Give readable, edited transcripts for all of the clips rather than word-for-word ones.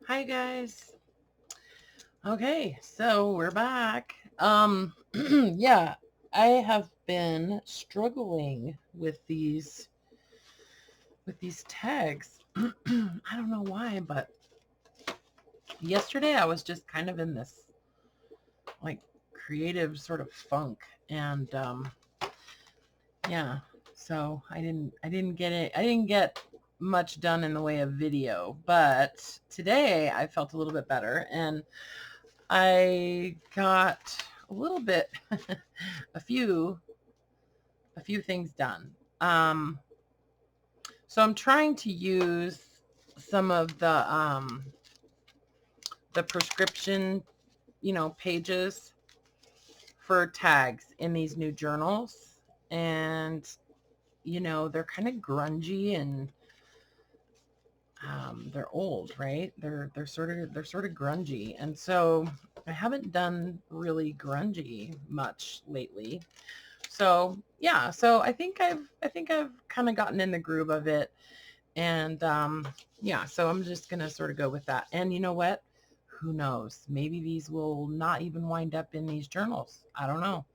Hi guys. Okay, so we're back. Yeah, I have been struggling with these tags. I don't know why, but yesterday I was just kind of in this like creative sort of funk and yeah, so I didn't get much done in the way of video, but today I felt a little bit better and I got a little bit, a few, a few things done. So I'm trying to use some of the prescription, pages for tags in these new journals, and they're kind of grungy and they're old, right? They're sort of grungy, and so I haven't done really grungy much lately. So yeah, so I think I've kind of gotten in the groove of it, and yeah, so I'm just gonna sort of go with that. And you know what? Who knows? Maybe these will not even wind up in these journals. I don't know,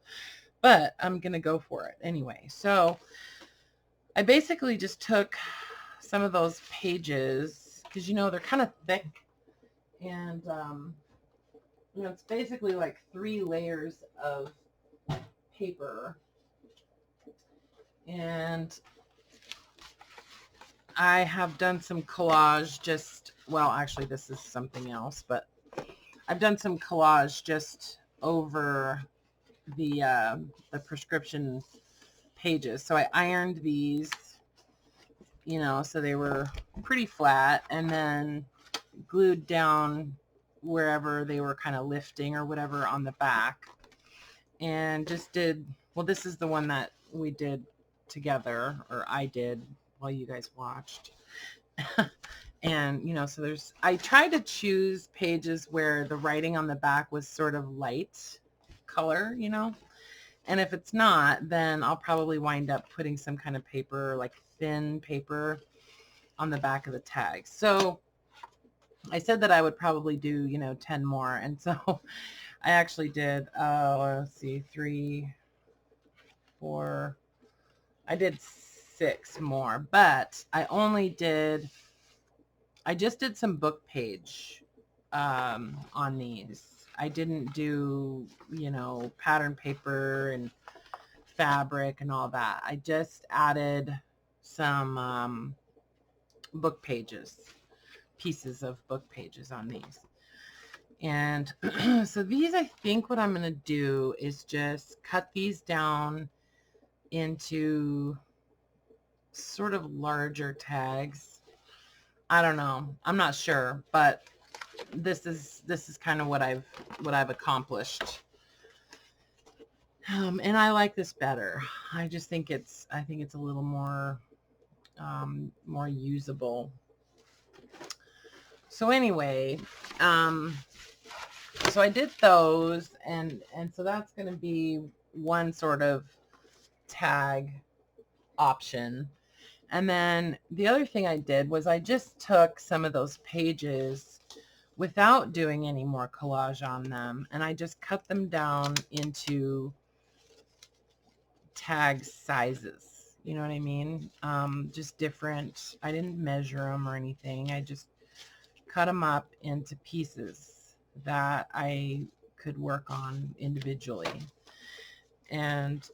but I'm gonna go for it anyway. So I basically just took some of those pages because they're kind of thick, and it's basically like 3 layers of paper, and I have done some collage just, well, actually, this is something else, but I've done some collage just over the prescription pages. So I ironed these, so they were pretty flat, and then glued down wherever they were kind of lifting or whatever on the back, and just did, well, this is the one that we did together, or I did while you guys watched. And so I tried to choose pages where the writing on the back was sort of light color, and if it's not, then I'll probably wind up putting some kind of paper, like thin paper, on the back of the tag. So I said that I would probably do 10 more, and so I actually did, let's see, 3, 4, I did 6 more, but I just did some book page on these. I didn't do, pattern paper and fabric and all that. I just added some book pages, pieces of book pages on these. And so these, I think what I'm going to do is just cut these down into sort of larger tags. I don't know. I'm not sure, but this is kind of what I've accomplished. And I like this better. I think it's a little more usable. So anyway, so I did those, and so that's going to be one sort of tag option. And then the other thing I did was I just took some of those pages without doing any more collage on them, and I just cut them down into tag sizes. You know what I mean? Just different. I didn't measure them or anything. I just cut them up into pieces that I could work on individually. And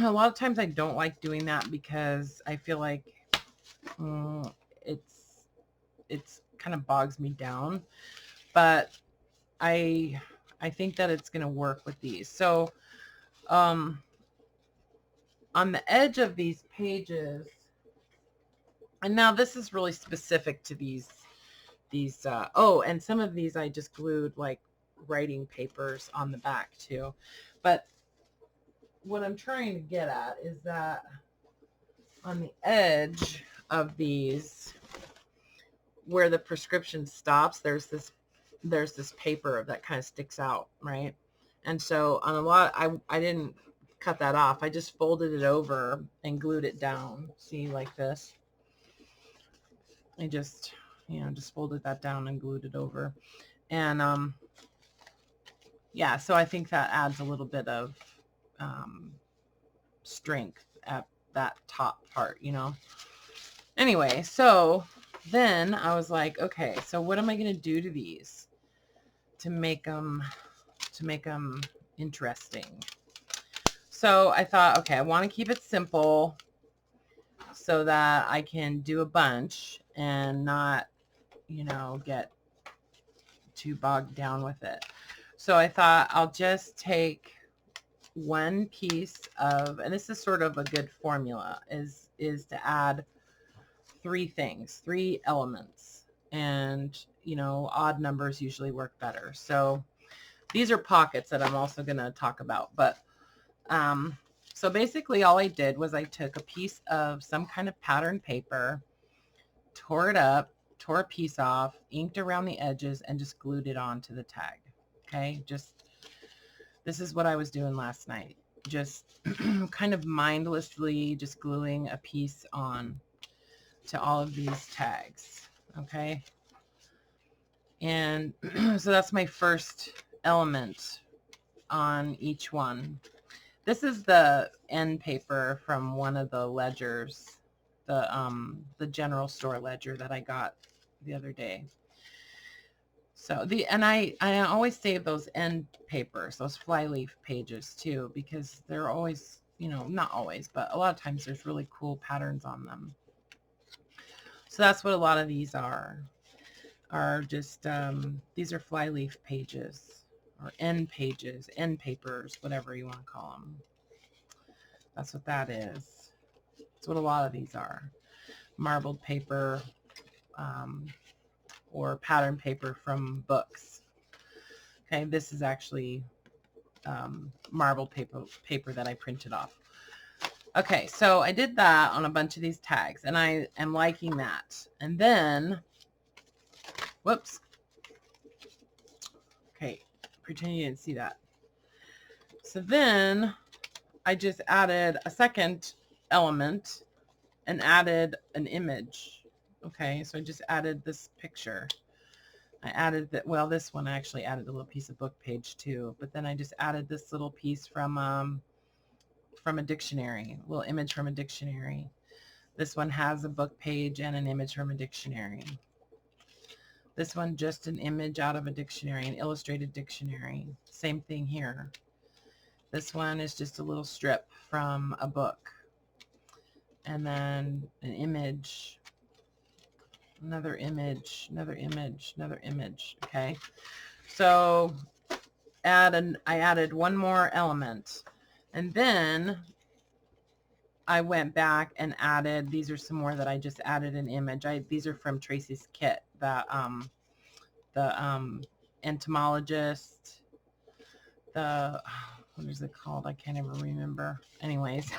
a lot of times I don't like doing that because I feel like mm, it's it's kind of bogs me down. But I I think that it's going to work with these. So um, on the edge of these pages, and now this is really specific to these oh, and some of these I just glued like writing papers on the back too. But what I'm trying to get at is that on the edge of these, where the prescription stops, there's this paper that kind of sticks out, right? And so on a lot, I didn't cut that off. I just folded it over and glued it down. See, like this. I just you know, just folded that down and glued it over. And yeah, so I think that adds a little bit of strength at that top part, you know. Anyway, so then I was like, okay, so what am I going to do to these to make them interesting? So I thought, okay, I want to keep it simple so that I can do a bunch and not, you know, get too bogged down with it. So I thought I'll just take one piece of, and this is sort of a good formula, is to add three things, three elements, and, you know, odd numbers usually work better. So these are pockets that I'm also going to talk about, but so basically all I did was I took a piece of some kind of pattern paper, tore it up, tore a piece off, inked around the edges, and just glued it onto the tag. Okay, just, this is what I was doing last night. Just kind of mindlessly just gluing a piece on to all of these tags. Okay. And so that's my first element on each one. This is the end paper from one of the ledgers, the general store ledger that I got the other day. So I always save those end papers, those flyleaf pages too, because they're always, you know, not always, but a lot of times there's really cool patterns on them. So that's what a lot of these are just, these are flyleaf pages or end pages, end papers, whatever you want to call them. That's what that is. That's what a lot of these are. Marbled paper, or pattern paper from books. Okay, this is actually marbled paper that I printed off. Okay, so I did that on a bunch of these tags, and I am liking that. And then, whoops. Okay, pretend you didn't see that. So then I just added a second element and added an image. Okay, so I just added this picture. I added that, well, this one I actually added a little piece of book page too, but then I just added this little piece from a dictionary, a little image from a dictionary. This one has a book page and an image from a dictionary. This one just an image out of a dictionary, an illustrated dictionary. Same thing here. This one is just a little strip from a book. And then an image, another image, another image, another image. Okay. So I added one more element. And then I went back and added, these are some more that I just added an image. These are from Tracie's kit, the entomologist, what is it called? I can't even remember. Anyways,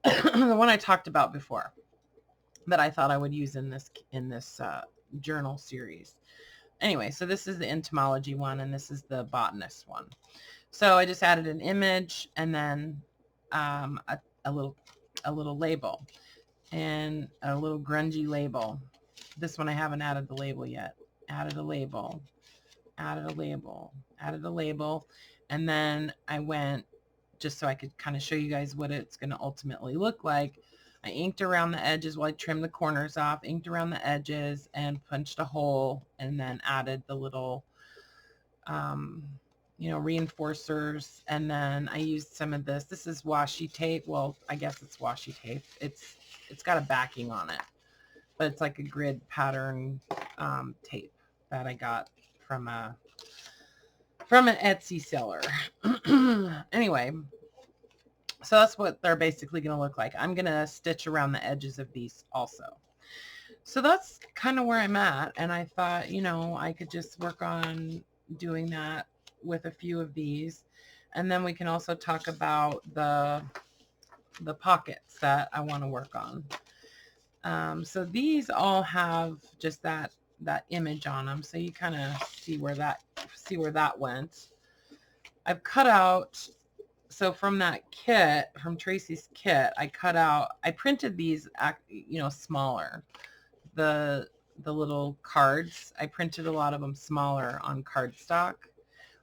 the one I talked about before that I thought I would use in this journal series. Anyway, so this is the entomology one, and this is the botanist one. So I just added an image and then a little label, and a little grungy label. This one I haven't added the label yet. Added a label, added a label, added a label, and then I went, just so I could kind of show you guys what it's going to ultimately look like, I inked around the edges while I trimmed the corners off, inked around the edges and punched a hole, and then added the little you know, reinforcers. And then I used some of this. This is washi tape. Well, I guess it's washi tape. It's got a backing on it, but it's like a grid pattern tape that I got from an Etsy seller. Anyway, so that's what they're basically going to look like. I'm going to stitch around the edges of these also. So that's kind of where I'm at. And I thought, you know, I could just work on doing that with a few of these. And then we can also talk about the pockets that I want to work on. So these all have just that image on them. So you kind of see where that went. I've cut out, so from that kit, from Tracie's kit, I printed these, you know, smaller. The the little cards. I printed a lot of them smaller on cardstock.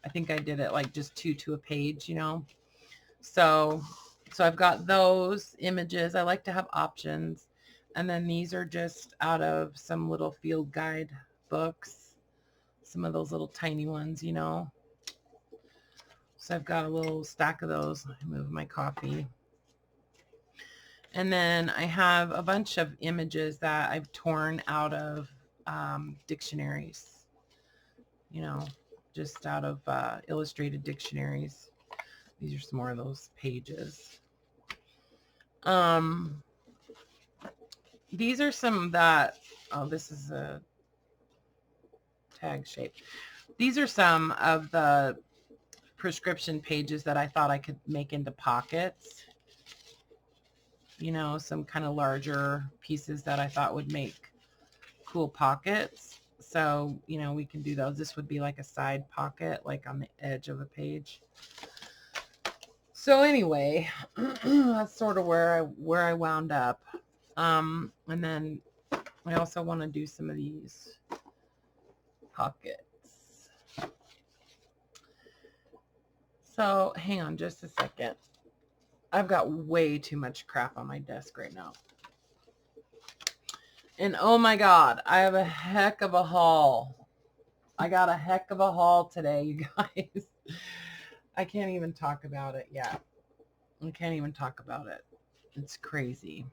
I think I did it like just 2 to a page, you know. So I've got those images. I like to have options. And then these are just out of some little field guide books. Some of those little tiny ones, you know. So I've got a little stack of those. I move my coffee. And then I have a bunch of images that I've torn out of dictionaries, you know, just out of illustrated dictionaries. These are some more of those pages. These are some that, oh, this is a tag shape. These are some of the prescription pages that I thought I could make into pockets. You know, some kind of larger pieces that I thought would make cool pockets. So, you know, we can do those. This would be like a side pocket, like on the edge of a page. So anyway, that's sort of where I wound up. And then I also want to do some of these pockets. So hang on just a second. I've got way too much crap on my desk right now. And oh my God, I have a heck of a haul. I got a heck of a haul today, you guys. I can't even talk about it yet. I can't even talk about it. It's crazy.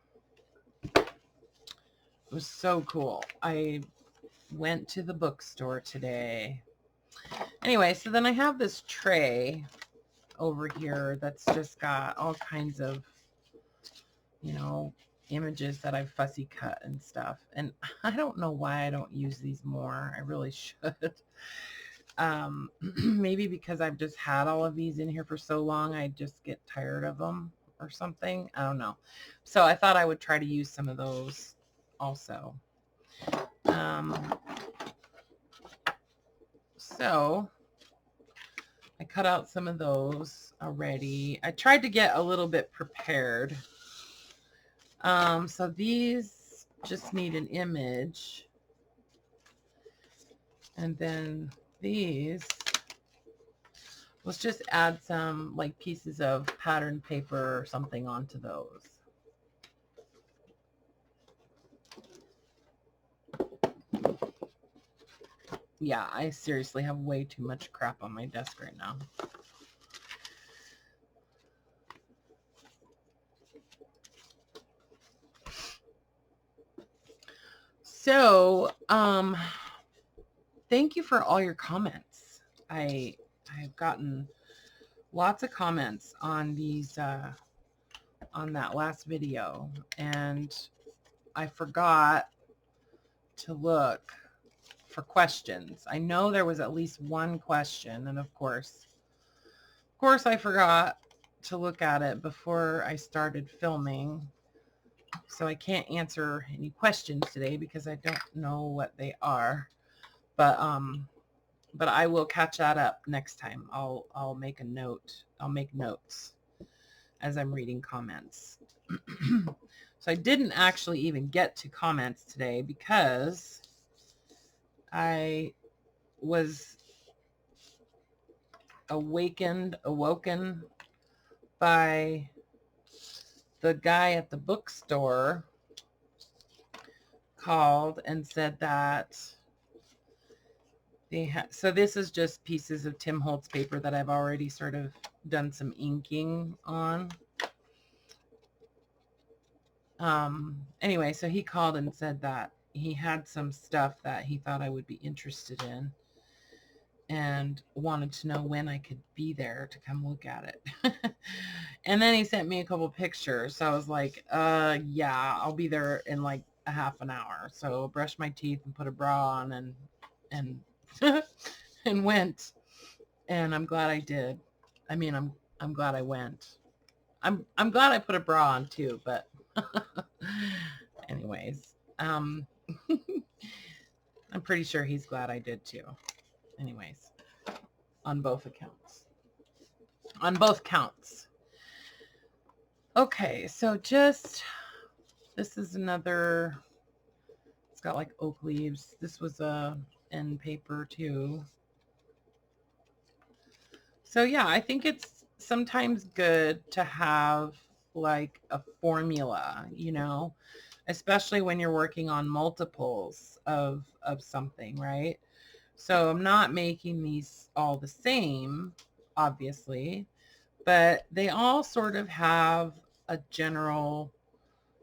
It was so cool. I went to the bookstore today. Anyway, so then I have this tray over here that's just got all kinds of, you know, images that I've fussy cut and stuff. And I don't know why I don't use these more. I really should. Maybe because I've just had all of these in here for so long, I just get tired of them or something. I don't know. So I thought I would try to use some of those also. So I cut out some of those already. I tried to get a little bit prepared. So these just need an image. And then these, let's just add some like pieces of pattern paper or something onto those. Yeah, I seriously have way too much crap on my desk right now. So, thank you for all your comments. I've gotten lots of comments on these, on that last video, and I forgot to look for questions. I know there was at least one question, and of course I forgot to look at it before I started filming. So I can't answer any questions today because I don't know what they are. But I will catch that up next time. I'll make a note. I'll make notes as I'm reading comments. So I didn't actually even get to comments today because I was awoken by the guy at the bookstore called and said that they had, so this is just pieces of Tim Holtz paper that I've already sort of done some inking on. Anyway, so he called and said that he had some stuff that he thought I would be interested in and wanted to know when I could be there to come look at it. And then he sent me a couple pictures. So I was like, yeah, I'll be there in like a half an hour. So brush my teeth and put a bra on and and went. And I'm glad I did. I mean, I'm glad I went. I'm glad I put a bra on too, but anyways, I'm pretty sure he's glad I did too. Anyways, on both accounts. On both counts. Okay, so just, this is another It's got like oak leaves. This was a end paper too. So yeah, I think it's sometimes good to have like a formula, you know, especially when you're working on multiples of something, right? So I'm not making these all the same, obviously, but they all sort of have a general,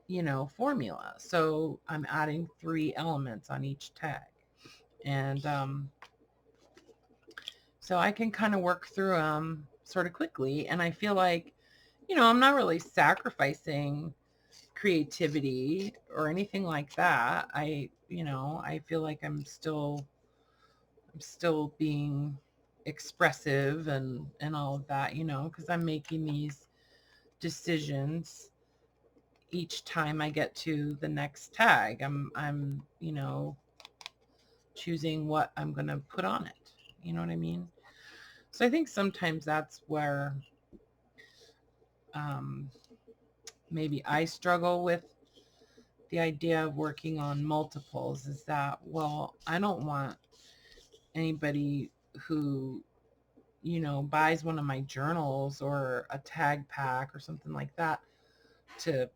you know, formula. So I'm adding 3 elements on each tag. And so I can kind of work through them sort of quickly. And I feel like, you know, I'm not really sacrificing creativity or anything like that. You know, I feel like I'm still being expressive and all of that, you know, because I'm making these decisions each time I get to the next tag. I'm, you know, choosing what I'm going to put on it. You know what I mean? So I think sometimes that's where um, maybe I struggle with the idea of working on multiples is that, well, I don't want anybody who, you know, buys one of my journals or a tag pack or something like that to,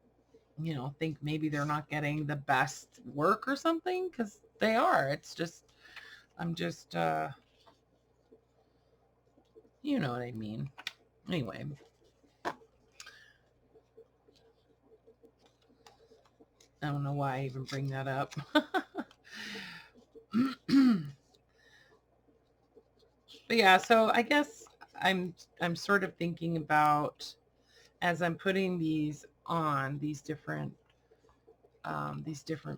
you know, think maybe they're not getting the best work or something, because they are. It's just, I'm just, you know what I mean. Anyway, I don't know why I even bring that up. But yeah, so I guess I'm sort of thinking about, as I'm putting these on these different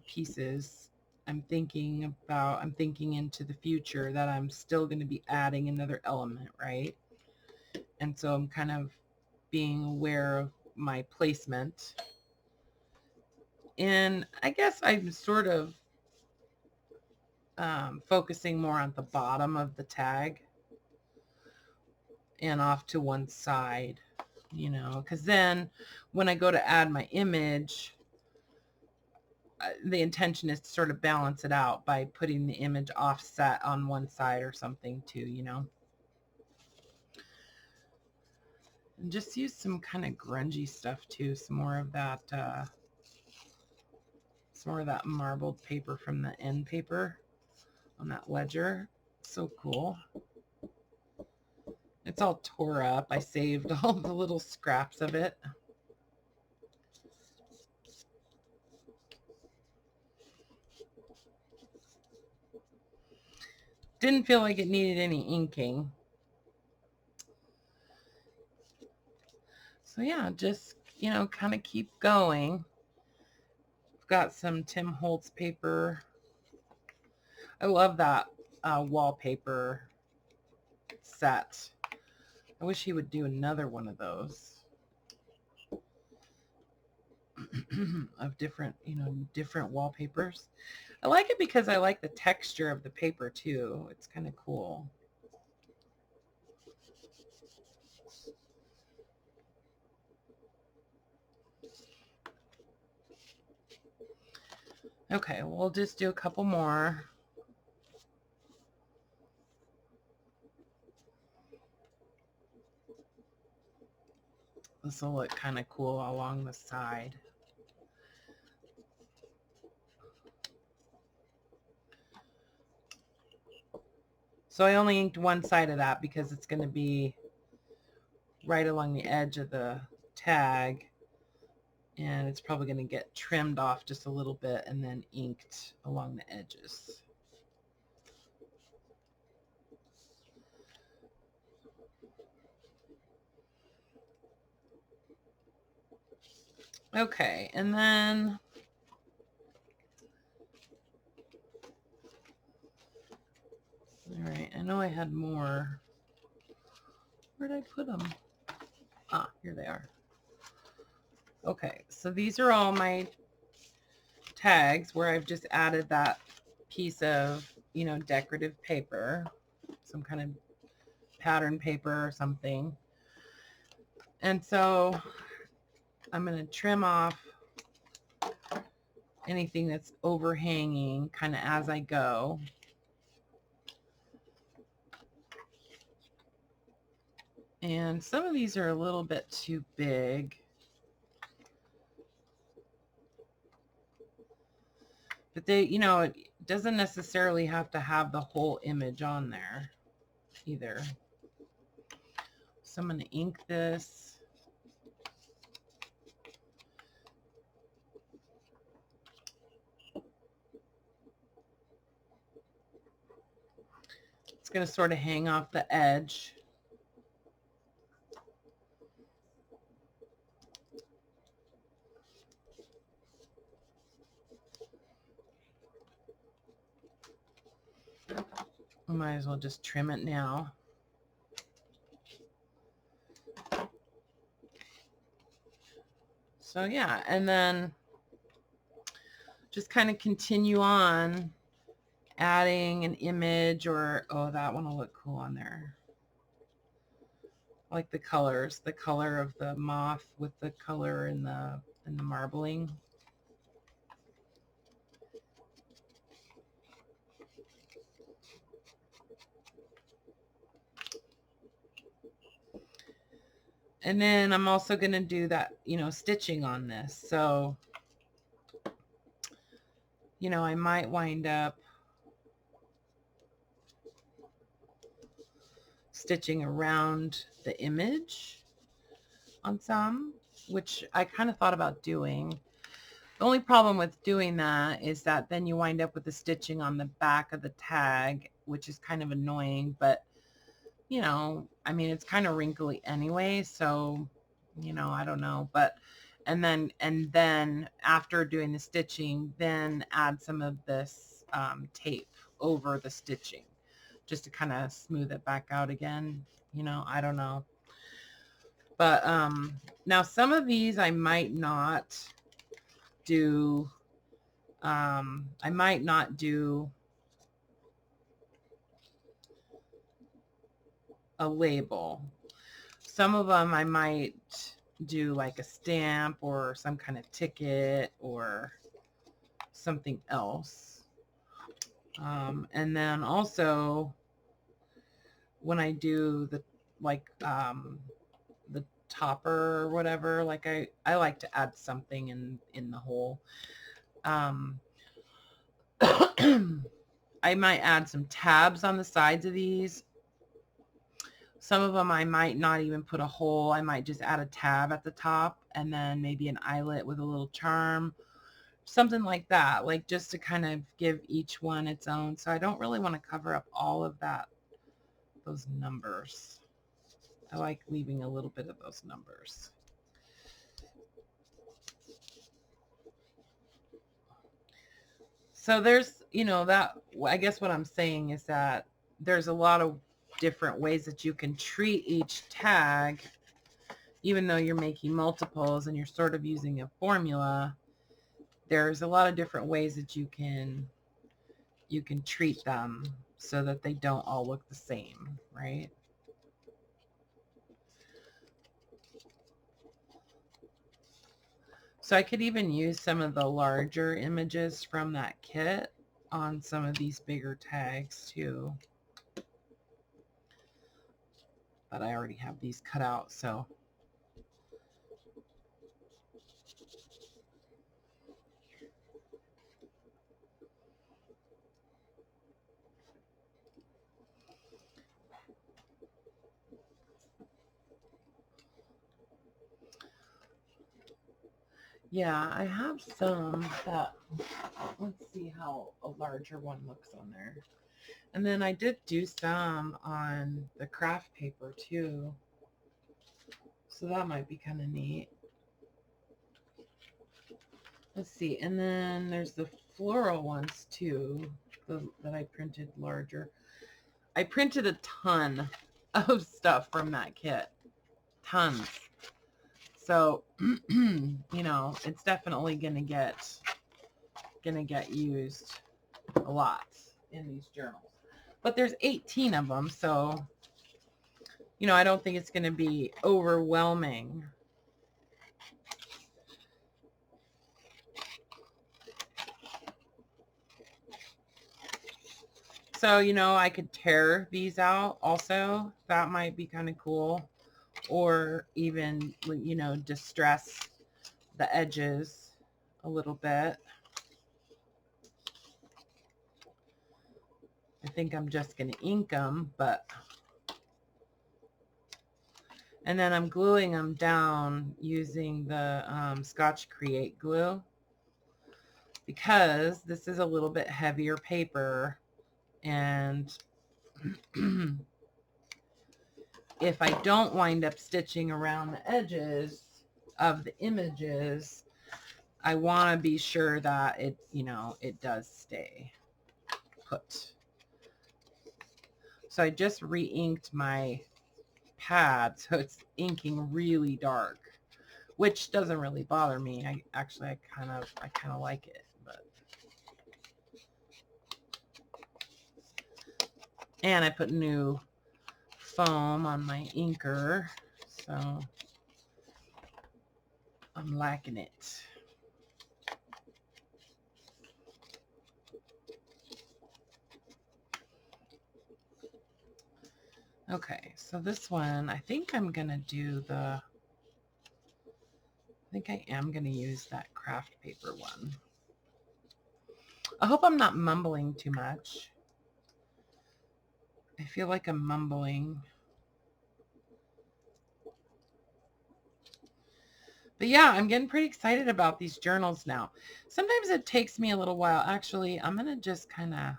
pieces, I'm thinking into the future that I'm still going to be adding another element, right? And so I'm kind of being aware of my placement. And I guess I'm sort of focusing more on the bottom of the tag and off to one side, you know, because then when I go to add my image, the intention is to sort of balance it out by putting the image offset on one side or something too, you know. And just use some kind of grungy stuff too, some more of that marbled paper from the end paper on that ledger. So cool. It's all tore up. I saved all the little scraps of it. Didn't feel like it needed any inking. So yeah, just, you know, kind of keep going. I've got some Tim Holtz paper. I love that wallpaper set. I wish he would do another one of those. Of different, you know, different wallpapers. I like it because I like the texture of the paper too. It's kind of cool. Okay, we'll just do a couple more. This will look kind of cool along the side. So I only inked one side of that because it's going to be right along the edge of the tag. And it's probably going to get trimmed off just a little bit and then inked along the edges. Okay, and then all right, I know I had more. Where did I put them? Ah, here they are. Okay, so these are all my tags where I've just added that piece of, you know, decorative paper, some kind of pattern paper or something. And so I'm going to trim off anything that's overhanging kind of as I go. And some of these are a little bit too big. But they, you know, it doesn't necessarily have to have the whole image on there either. So I'm going to ink this. It's going to sort of hang off the edge. I might as well just trim it now. So yeah, and then just kind of continue on adding an image, or, oh, that one will look cool on there. I like the colors, the color of the moth with the color in the marbling. And then I'm also going to do that, you know, stitching on this. So, you know, I might wind up stitching around the image on some, which I kind of thought about doing. The only problem with doing that is that then you wind up with the stitching on the back of the tag, which is kind of annoying, but you know, I mean, it's kind of wrinkly anyway, so, you know, I don't know, but, and then after doing the stitching, then add some of this tape over the stitching, just to kind of smooth it back out again, you know, I don't know. But now some of these I might not do, I might not do a label. Some of them I might do like a stamp or some kind of ticket or something else. And then also when I do the, like, the topper or whatever, like I like to add something in the hole. I might add some tabs on the sides of these. Some of them I might not even put a hole. I might just add a tab at the top and then maybe an eyelet with a little charm, something like that, like just to kind of give each one its own. So I don't really want to cover up all of that, those numbers. I like leaving a little bit of those numbers. So there's, you know, that, I guess what I'm saying is that there's a lot of different ways that you can treat each tag, even though you're making multiples and you're sort of using a formula. There's a lot of different ways that you can treat them so that they don't all look the same, right? So I could even use some of the larger images from that kit on some of these bigger tags too. But I already have these cut out, so. Yeah, I have some that, let's see how a larger one looks on there. And then I did do some on the craft paper too. So that might be kind of neat. Let's see. And then there's the floral ones too, that I printed larger. I printed a ton of stuff from that kit. Tons. So, you know, it's definitely going to get used a lot in these journals. But there's 18 of them, so, you know, I don't think it's going to be overwhelming. So, you know, I could tear these out also. That might be kind of cool. Or even, you know, distress the edges a little bit. I think I'm just going to ink them, but... And then I'm gluing them down using the Scotch Create glue, because this is a little bit heavier paper, and if I don't wind up stitching around the edges of the images, I want to be sure that it, you know, it does stay put. So I just re-inked my pad, so it's inking really dark, which doesn't really bother me. I kind of like it, but. And I put new foam on my inker, so I'm liking it. Okay, so this one, I think I'm gonna do the, I think I am gonna use that craft paper one. I hope I'm not mumbling too much. I feel like I'm mumbling. But yeah, I'm getting pretty excited about these journals now. Sometimes it takes me a little while. Actually, I'm gonna just kind of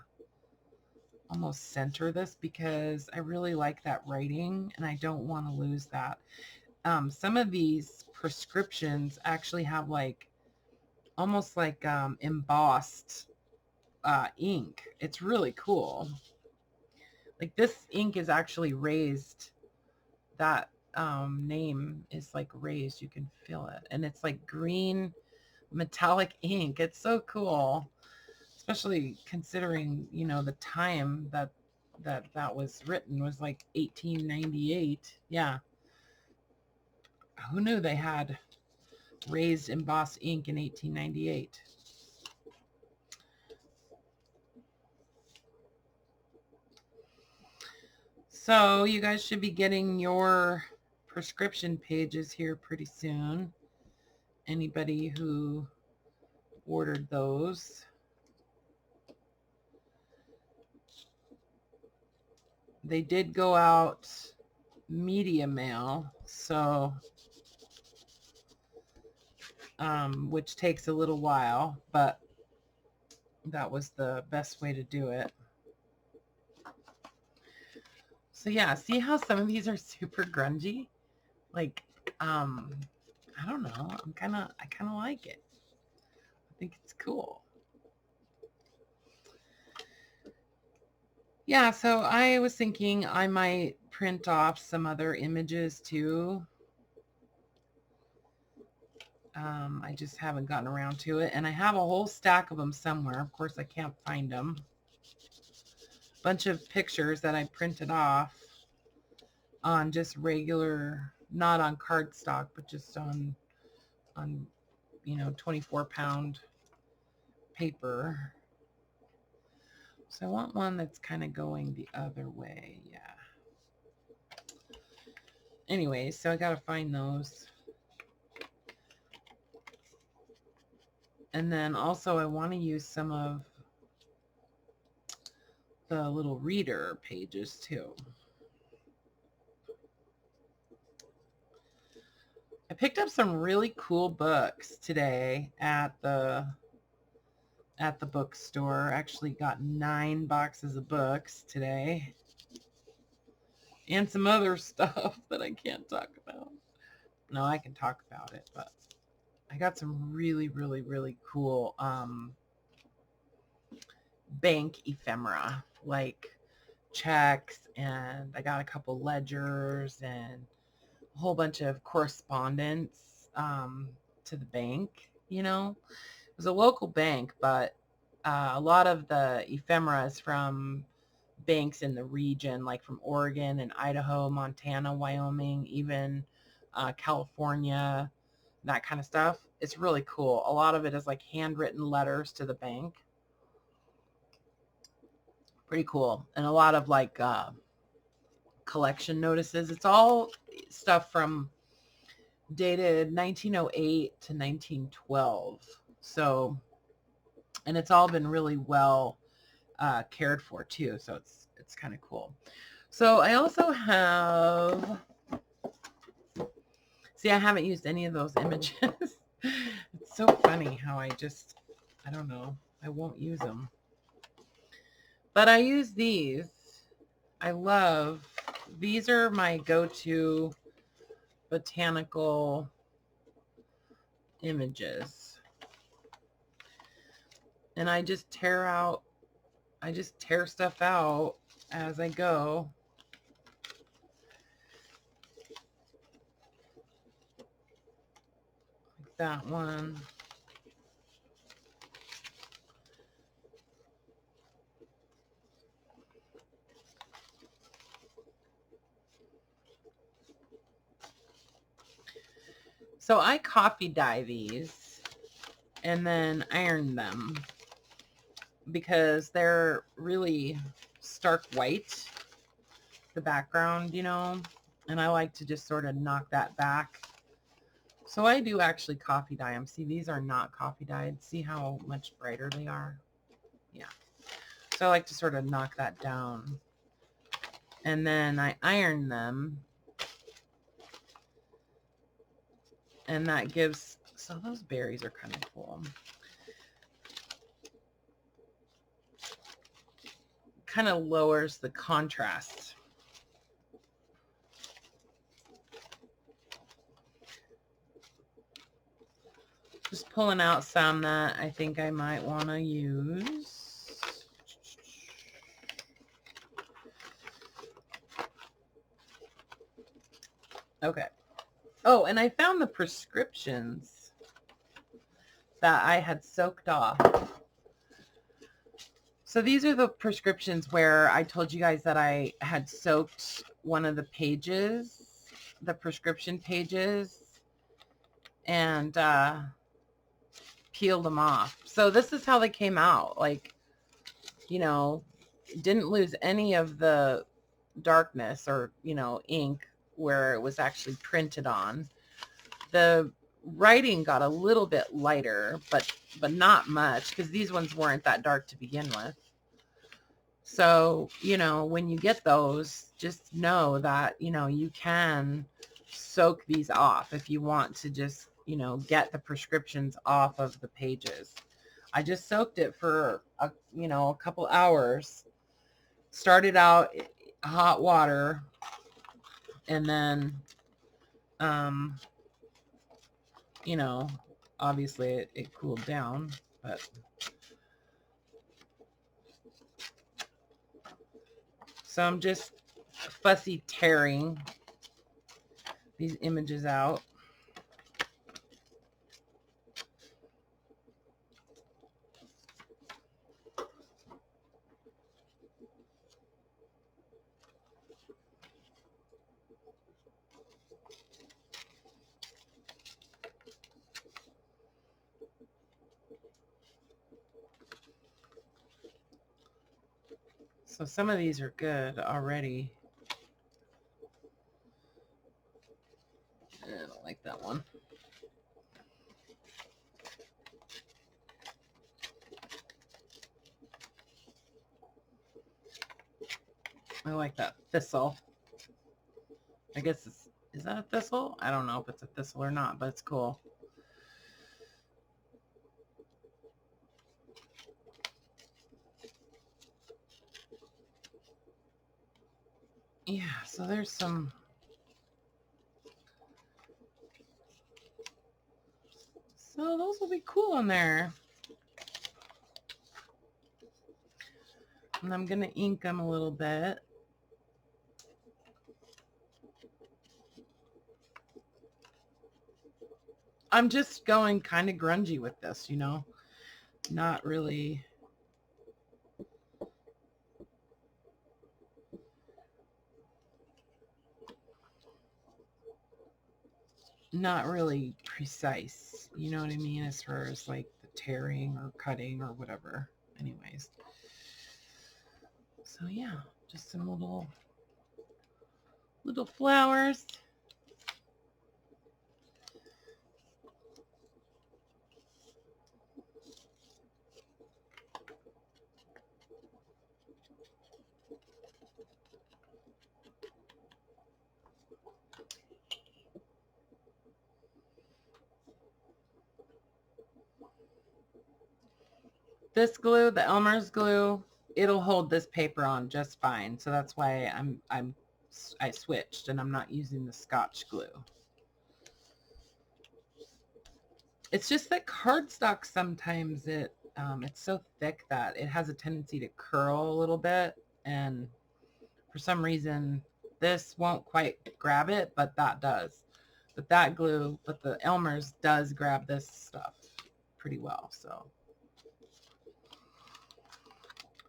almost center this because I really like that writing and I don't want to lose that. Some of these prescriptions actually have like almost like embossed ink. It's really cool. Like this ink is actually raised. That name is like raised. You can feel it. And it's like green metallic ink. It's so cool. Especially considering, you know, the time that was written was like 1898. Yeah. Who knew they had raised embossed ink in 1898? So you guys should be getting your prescription pages here pretty soon. Anybody who ordered those. They did go out media mail, so which takes a little while, but that was the best way to do it. So yeah, see how some of these are super grungy? Like, I don't know. I kind of like it. I think it's cool. Yeah, so I was thinking I might print off some other images too. I just haven't gotten around to it. And I have a whole stack of them somewhere. Of course, I can't find them. Bunch of pictures that I printed off on just regular, not on cardstock, but just on you know, 24-pound paper. So I want one that's kind of going the other way. Yeah. Anyway, so I got to find those. And then also I want to use some of the little reader pages too. I picked up some really cool books today at the bookstore. Actually got 9 boxes of books today. And some other stuff that I can't talk about. No, I can talk about it, but I got some really, really, really cool bank ephemera, like checks, and I got a couple ledgers and a whole bunch of correspondence to the bank, you know. It was a local bank, but a lot of the ephemera is from banks in the region, like from Oregon and Idaho, Montana, Wyoming, even California, that kind of stuff. It's really cool. A lot of it is like handwritten letters to the bank. Pretty cool. And a lot of like collection notices. It's all stuff from dated 1908 to 1912. So, and it's all been really well cared for too. So it's kind of cool. So I also have, see, I haven't used any of those images. It's so funny how I don't know, I won't use them. But I use these. I love, these are my go-to botanical images. And I just tear stuff out as I go. Like that one. So I coffee dye these and then iron them because they're really stark white, the background, you know, and I like to just sort of knock that back. So I do actually coffee dye them. See, these are not coffee dyed. See how much brighter they are? Yeah. So I like to sort of knock that down. And then I iron them. And that gives, so those berries are kind of cool. Kind of lowers the contrast. Just pulling out some that I think I might want to use. Okay. Oh, and I found the prescriptions that I had soaked off. So these are the prescriptions where I told you guys that I had soaked one of the pages, the prescription pages, and peeled them off. So this is how they came out. Like, you know, didn't lose any of the darkness or, you know, ink where it was actually printed on. The writing got a little bit lighter, but not much, because these ones weren't that dark to begin with. So, you know, when you get those, just know that, you know, you can soak these off if you want to just, you know, get the prescriptions off of the pages. I just soaked it for, a couple hours. Started out hot water, and then, you know, obviously it cooled down, but so I'm just fussy tearing these images out. So some of these are good already. I don't like that one. I like that thistle. I guess is that a thistle? I don't know if it's a thistle or not, but it's cool. Yeah, so there's some. So those will be cool on there. And I'm going to ink them a little bit. I'm just going kind of grungy with this, you know, not really. Not really precise, you know what I mean, as far as like the tearing or cutting or whatever. Anyways, So yeah, just some little flowers. This glue, the Elmer's glue, it'll hold this paper on just fine. So that's why I switched and I'm not using the Scotch glue. It's just that cardstock sometimes it's so thick that it has a tendency to curl a little bit, and for some reason this won't quite grab it, but that does. But the Elmer's does grab this stuff pretty well. So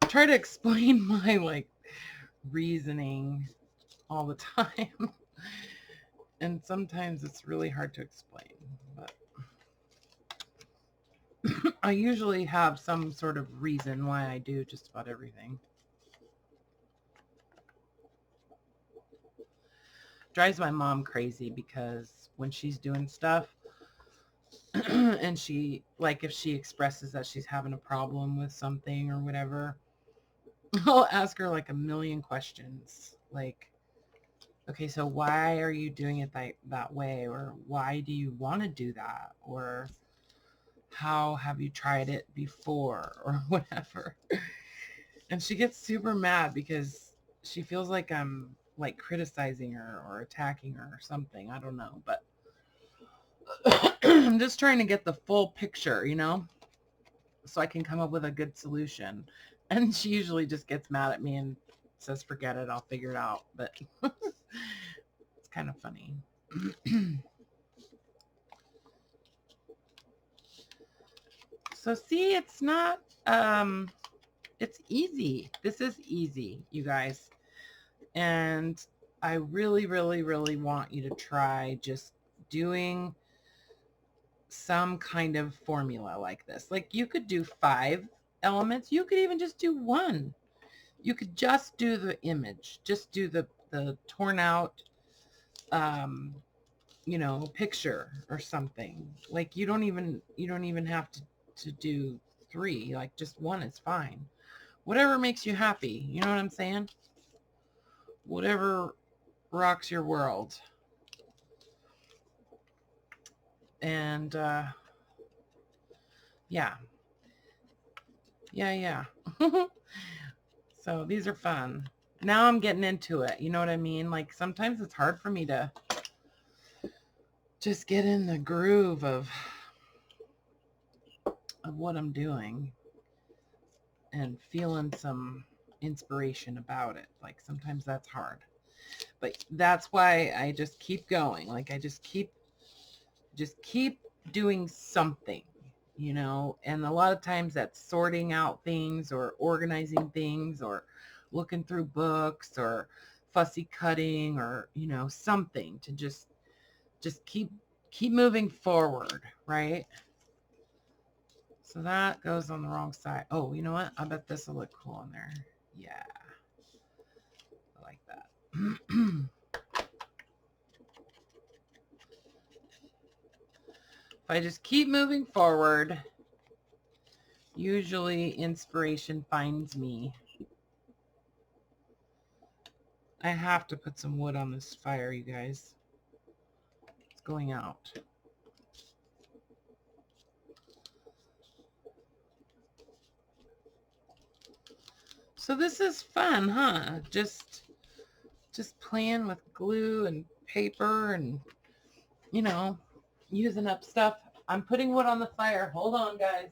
I try to explain my like reasoning all the time. And sometimes it's really hard to explain, but I usually have some sort of reason why I do just about everything. Drives my mom crazy because when she's doing stuff and she, like if she expresses that she's having a problem with something or whatever, I'll ask her like a million questions. Like, okay, so why are you doing it that way? Or why do you want to do that? Or how have you tried it before? Or whatever. And she gets super mad because she feels like I'm like criticizing her or attacking her or something. I don't know, but I'm just trying to get the full picture, you know, so I can come up with a good solution. And she usually just gets mad at me and says, forget it, I'll figure it out. But it's kind of funny. So see, it's not, it's easy. This is easy, you guys. And I really, really, really want you to try just doing some kind of formula like this. Like you could do 5 elements. You could even just do 1. You could just do the image. Just do the torn out, you know, picture or something. Like you don't even have to do 3. Like just 1 is fine. Whatever makes you happy. You know what I'm saying? Whatever rocks your world. And yeah. So these are fun. Now I'm getting into it. You know what I mean? Like sometimes it's hard for me to just get in the groove of what I'm doing and feeling some inspiration about it. Like sometimes that's hard. But that's why I just keep going. Like I just keep doing something, you know, and a lot of times that's sorting out things or organizing things or looking through books or fussy cutting or, you know, something to just keep moving forward, right? So that goes on the wrong side. Oh, you know what? I bet this will look cool on there. Yeah, I like that. If I just keep moving forward, usually inspiration finds me. I have to put some wood on this fire, you guys. It's going out. So this is fun, huh? Just playing with glue and paper and, you know, using up stuff. I'm putting wood on the fire. Hold on, guys.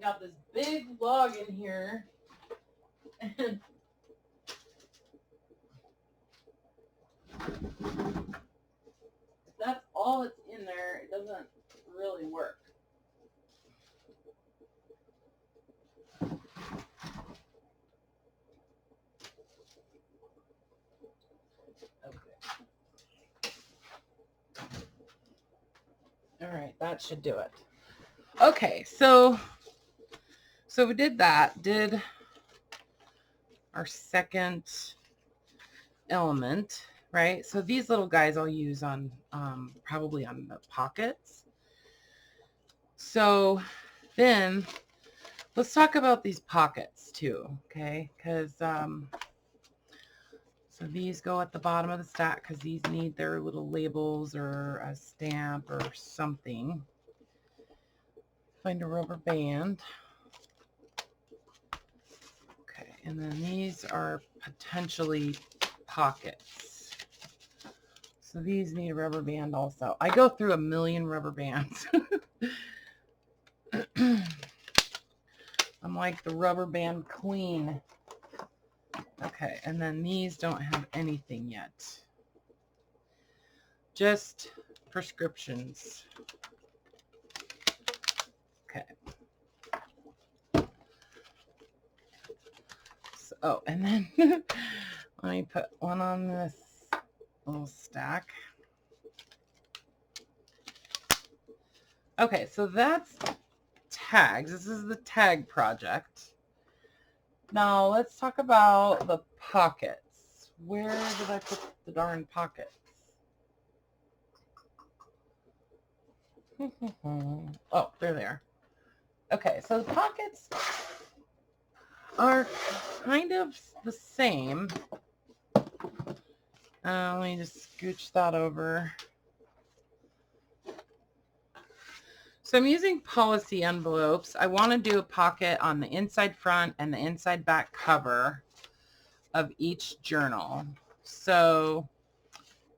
Got this big log in here. And that's all that's in there. It doesn't really work. All right, that should do it. Okay, so we did that. Did our second element, right? So these little guys I'll use on probably on the pockets. So then let's talk about these pockets too, okay? Because so these go at the bottom of the stack because these need their little labels or a stamp or something. Find a rubber band. Okay, and then these are potentially pockets. So these need a rubber band also. I go through a million rubber bands. I'm like the rubber band queen. Okay, and then these don't have anything yet. Just prescriptions. Okay. So, oh, and then let me put one on this little stack. Okay, so that's tags. This is the tag project. Now let's talk about the pockets. Where did I put the darn pockets? Oh, they're there. Okay, so the pockets are kind of the same. Let me just scooch that over. So I'm using policy envelopes. I want to do a pocket on the inside front and the inside back cover of each journal. So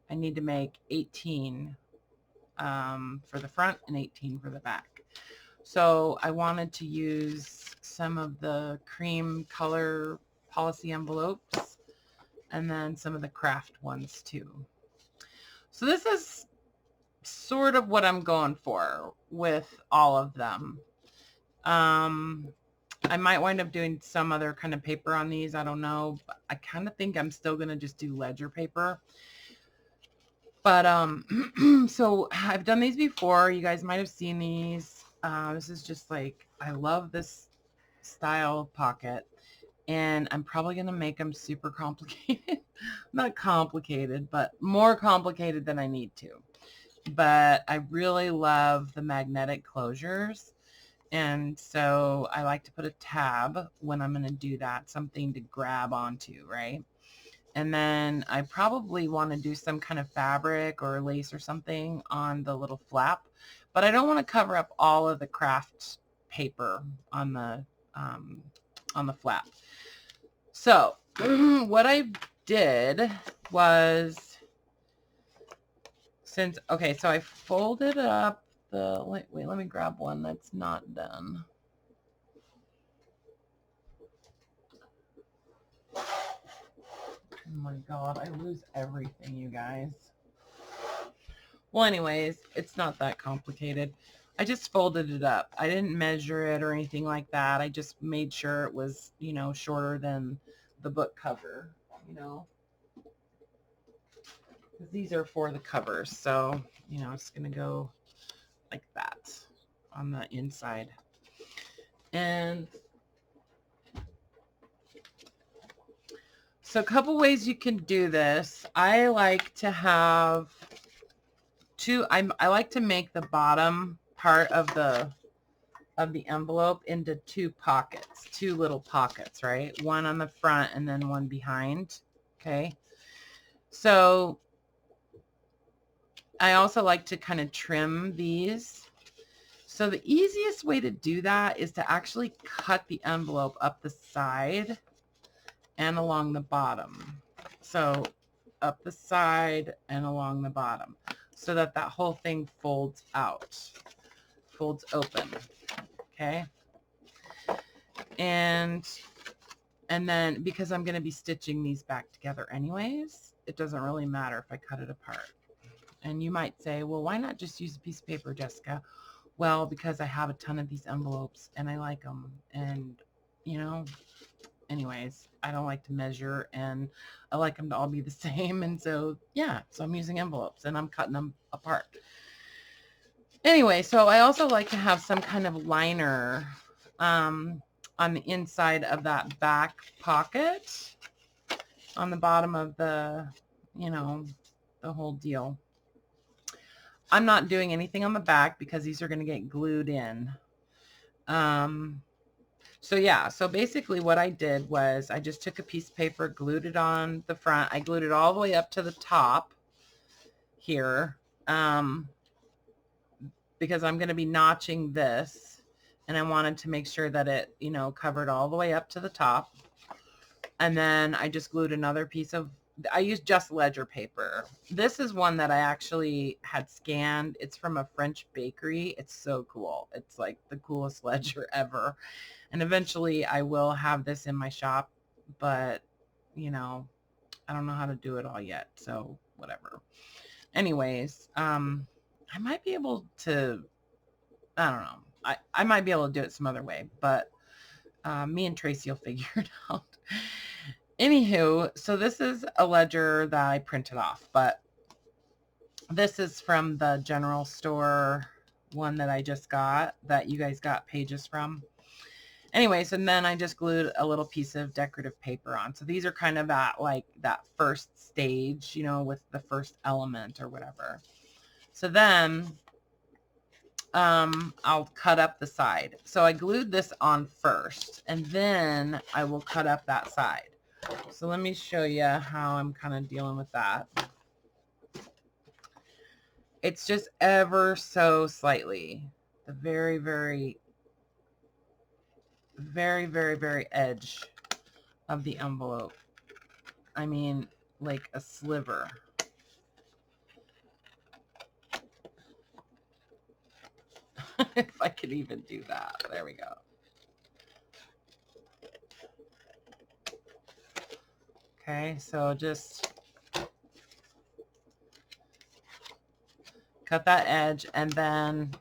I need to make 18 for the front and 18 for the back. So I wanted to use some of the cream color policy envelopes and then some of the craft ones too. So this is sort of what I'm going for with all of them. I might wind up doing some other kind of paper on these. I don't know. But I kind of think I'm still going to just do ledger paper. But so I've done these before. You guys might have seen these. This is just like, I love this style pocket. And I'm probably going to make them super complicated. Not complicated, but more complicated than I need to. But I really love the magnetic closures. And so I like to put a tab when I'm going to do that, something to grab onto, right? And then I probably want to do some kind of fabric or lace or something on the little flap, but I don't want to cover up all of the craft paper on the flap. So what I did was, okay, so I folded up wait, let me grab one that's not done. Oh my God, I lose everything, you guys. Well, anyways, it's not that complicated. I just folded it up. I didn't measure it or anything like that. I just made sure it was, shorter than the book cover, because these are for the covers. So, it's going to go like that on the inside. And so a couple ways you can do this. I like to have I like to make the bottom part of the envelope into two little pockets, right? One on the front and then one behind. Okay. So I also like to kind of trim these. So the easiest way to do that is to actually cut the envelope up the side and along the bottom. So up the side and along the bottom, so that whole thing folds open. Okay. And then because I'm going to be stitching these back together anyways, it doesn't really matter if I cut it apart. And you might say, well, why not just use a piece of paper, Jessica? Well, because I have a ton of these envelopes and I like them. And, anyways, I don't like to measure and I like them to all be the same. And so, yeah, so I'm using envelopes and I'm cutting them apart. Anyway, so I also like to have some kind of liner on the inside of that back pocket, on the bottom of the, you know, the whole deal. I'm not doing anything on the back because these are going to get glued in. So yeah, so basically what I did was I just took a piece of paper, glued it on the front. I glued it all the way up to the top here, because I'm going to be notching this, and I wanted to make sure that it, you know, covered all the way up to the top. And then I just glued another piece of, I used just ledger paper. This is one that I actually had scanned. It's from a French bakery. It's so cool. It's like the coolest ledger ever. And eventually I will have this in my shop, but you know, I don't know how to do it all yet. So whatever. Anyways, I might be able to, I don't know. I might be able to do it some other way, but me and Tracy will figure it out. Anywho, so this is a ledger that I printed off, but this is from the general store one that I just got, that you guys got pages from. Anyways, and then I just glued a little piece of decorative paper on. So these are kind of at like that first stage, you know, with the first element or whatever. So then I'll cut up the side. So I glued this on first, and then I will cut up that side. So let me show you how I'm kind of dealing with that. It's just ever so slightly, the very, very, very, very, very edge of the envelope. I mean, like a sliver. If I could even do that. There we go. Okay, so just cut that edge, and then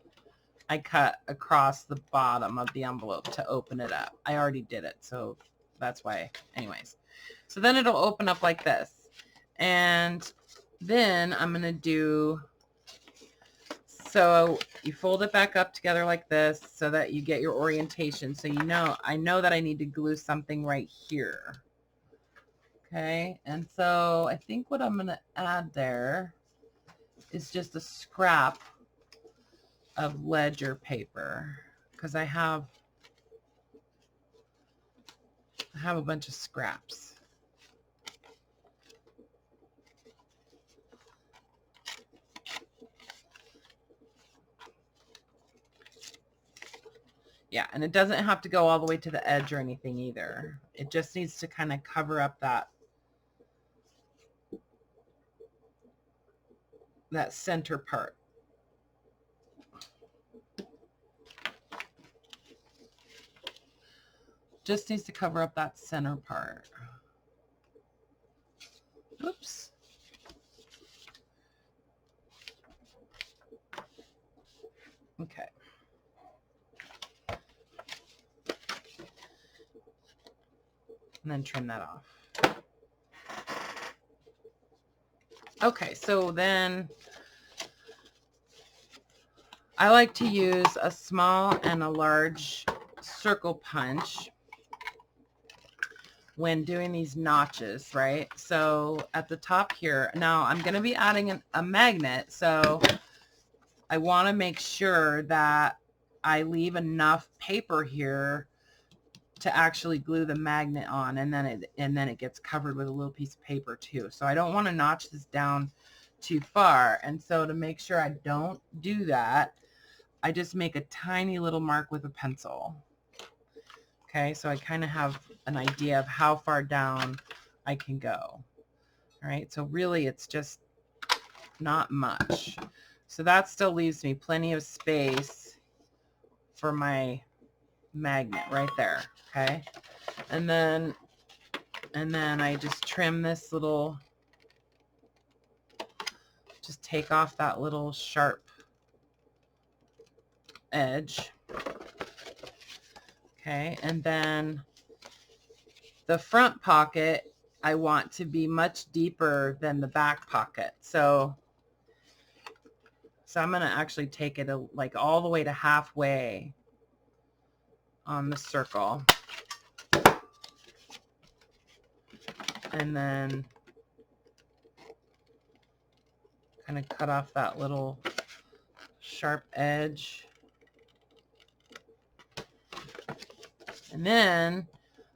I cut across the bottom of the envelope to open it up. I already did it, so that's why. Anyways, so then it'll open up like this. And then I'm going to do, so you fold it back up together like this so that you get your orientation. So you know, I know that I need to glue something right here. Okay, and so I think what I'm going to add there is just a scrap of ledger paper, because I have a bunch of scraps. Yeah, and it doesn't have to go all the way to the edge or anything either. It just needs to kind of cover up that center part. Just needs to cover up that center part. Oops. Okay. And then trim that off. Okay, so then I like to use a small and a large circle punch when doing these notches, right? So at the top here, now I'm going to be adding a magnet, so I want to make sure that I leave enough paper here to actually glue the magnet on, and then it gets covered with a little piece of paper too. So I don't want to notch this down too far, and so to make sure I don't do that, I just make a tiny little mark with a pencil. Okay, so I kind of have an idea of how far down I can go. All right, so really it's just not much. So that still leaves me plenty of space for my magnet right there. Okay, and then I just trim this little, just take off that little sharp edge. Okay, and then the front pocket I want to be much deeper than the back pocket. So So I'm going to actually take it like all the way to halfway on the circle. And then kind of cut off that little sharp edge. And then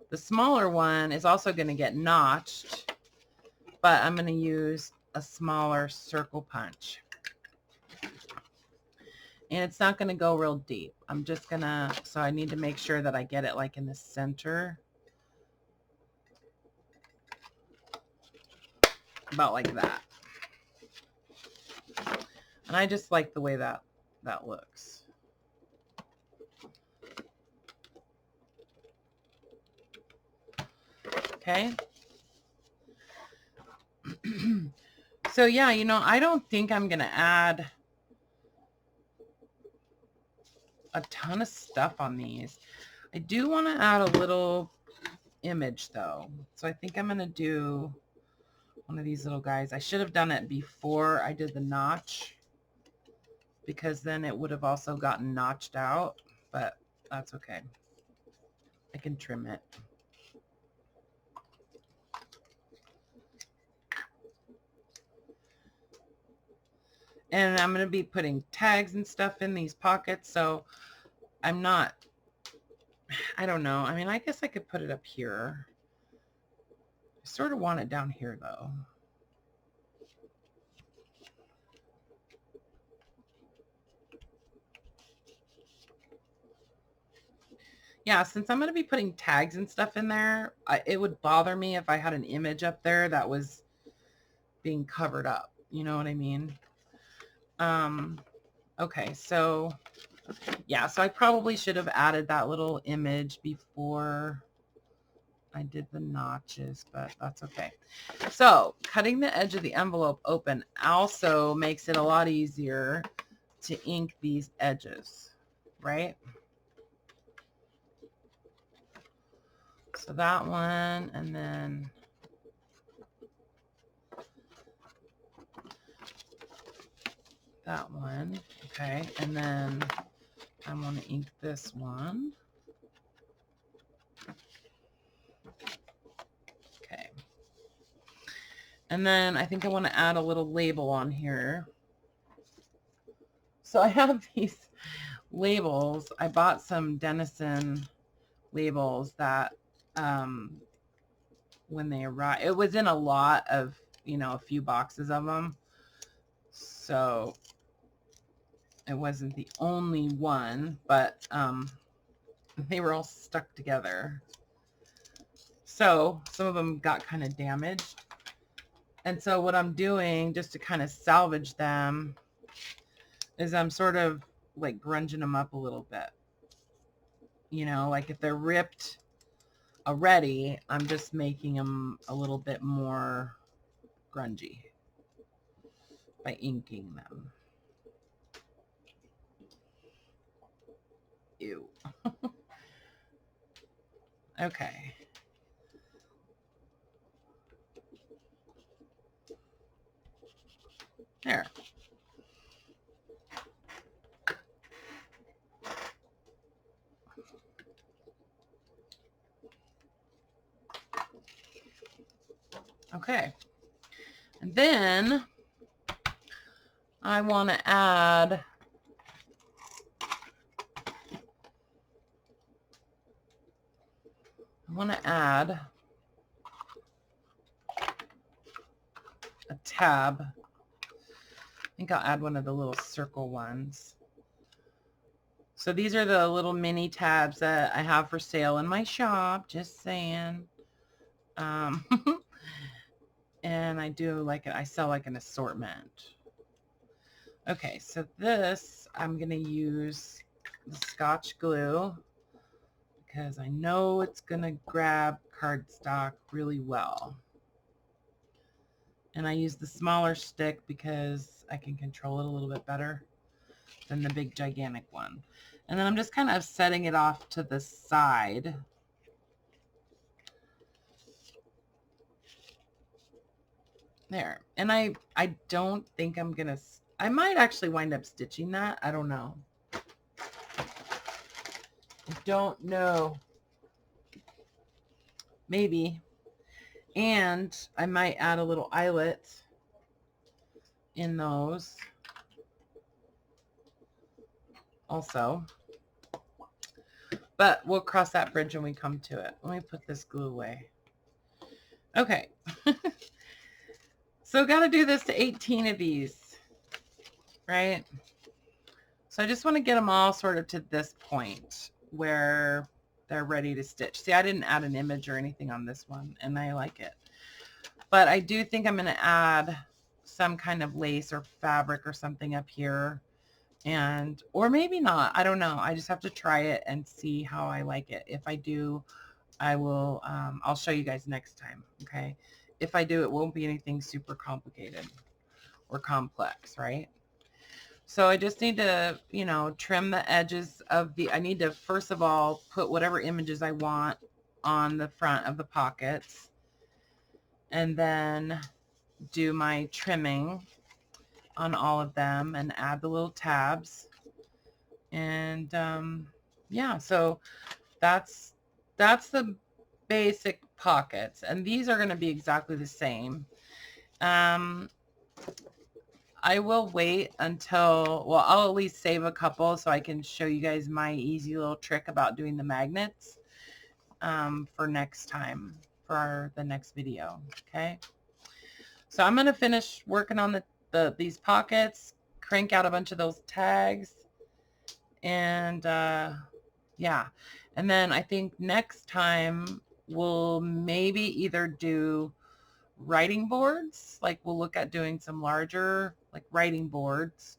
the smaller one is also going to get notched, but I'm going to use a smaller circle punch. And it's not going to go real deep. I'm just going to, so I need to make sure that I get it like in the center. About like that. And I just like the way that looks. Okay. So yeah, you know, I don't think I'm going to add a ton of stuff on these. I do want to add a little image though. So I think I'm going to do one of these little guys. I should have done it before I did the notch, because then it would have also gotten notched out, but that's okay. I can trim it. And I'm going to be putting tags and stuff in these pockets, so I'm not, I don't know. I mean, I guess I could put it up here. I sort of want it down here though. Yeah, since I'm going to be putting tags and stuff in there, it would bother me if I had an image up there that was being covered up. You know what I mean? Okay, so yeah, so I probably should have added that little image before I did the notches, but that's okay. So cutting the edge of the envelope open also makes it a lot easier to ink these edges, right? So that one, and then that one. Okay, and then I want to ink this one. Okay. And then I think I want to add a little label on here. So I have these labels. I bought some Denizen labels that when they arrived, it was in a lot of, you know, a few boxes of them. So it wasn't the only one, but they were all stuck together. So some of them got kind of damaged. And so what I'm doing just to kind of salvage them is I'm sort of like grunging them up a little bit. You know, like if they're ripped already, I'm just making them a little bit more grungy by inking them. Ew. Okay. There. Okay. And then I want to add a tab. I think I'll add one of the little circle ones. So these are the little mini tabs that I have for sale in my shop, just saying. And I do like I sell like an assortment. Okay, so this I'm going to use the Scotch glue because I know it's going to grab cardstock really well. And I use the smaller stick because I can control it a little bit better than the big gigantic one. And then I'm just kind of setting it off to the side. There. And I don't think I'm going to I might actually wind up stitching that. I don't know. I don't know. Maybe. And I might add a little eyelet in those also. But we'll cross that bridge when we come to it. Let me put this glue away. Okay. So got to do this to 18 of these, right? So I just want to get them all sort of to this point where they're ready to stitch. See, I didn't add an image or anything on this one, and I like it. But I do think I'm going to add some kind of lace or fabric or something up here. And, or maybe not. I don't know. I just have to try it and see how I like it. If I do, I will, I'll show you guys next time. Okay. If I do, it won't be anything super complicated or complex, right? So I just need to, you know, trim the edges of the, I need to, first of all, put whatever images I want on the front of the pockets, and then do my trimming on all of them and add the little tabs. And yeah, so that's the basic pockets, and these are going to be exactly the same. I will wait until, well, I'll at least save a couple so I can show you guys my easy little trick about doing the magnets for next time, for the next video. Okay. So I'm going to finish working on these pockets, crank out a bunch of those tags, and yeah. And then I think next time we'll maybe either do writing boards, like we'll look at doing some larger like writing boards,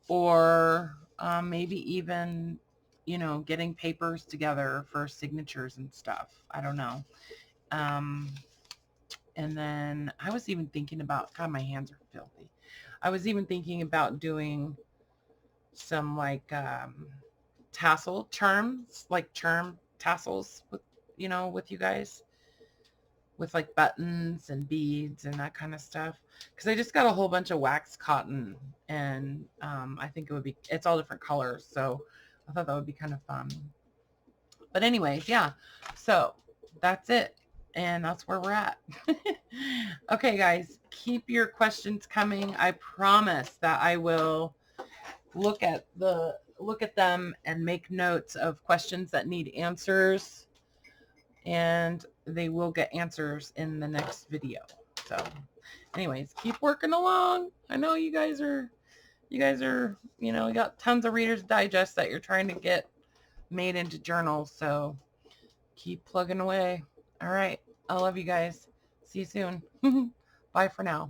or maybe even, you know, getting papers together for signatures and stuff. I don't know. And then I was even thinking about, God, my hands are filthy. I was even thinking about doing some like tassel charms, like charm tassels with, you know, with you guys, with like buttons and beads and that kind of stuff. Because I just got a whole bunch of wax cotton, and I think it would be, it's all different colors, so I thought that would be kind of fun. But anyways, yeah, so that's it, and that's where we're at. Okay, guys, keep your questions coming. I promise that I will look at them and make notes of questions that need answers, and they will get answers in the next video. So anyways, keep working along. I know you guys are, you know, you got tons of Reader's Digest that you're trying to get made into journals. So keep plugging away. All right. I love you guys. See you soon. Bye for now.